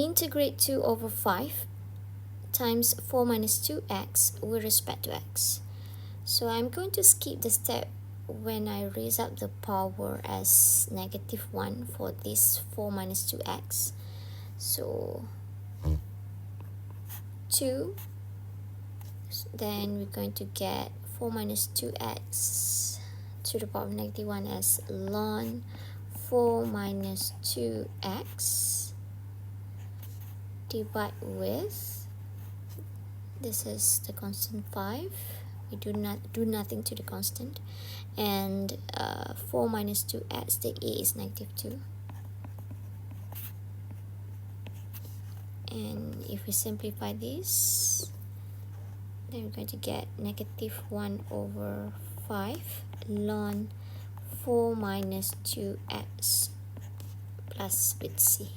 integrate 2 over 5 times 4 minus 2x with respect to x. So I'm going to skip the step when I raise up the power as -1 for this 4 minus 2x. So 2, then we're going to get 4 minus 2x to the power of -1 as ln 4 minus 2x divide with, this is the constant 5, we do nothing to the constant, and 4 minus 2x, the a is -2, and if we simplify this, then we're going to get -1 over 5 ln 4 minus 2x plus bit c.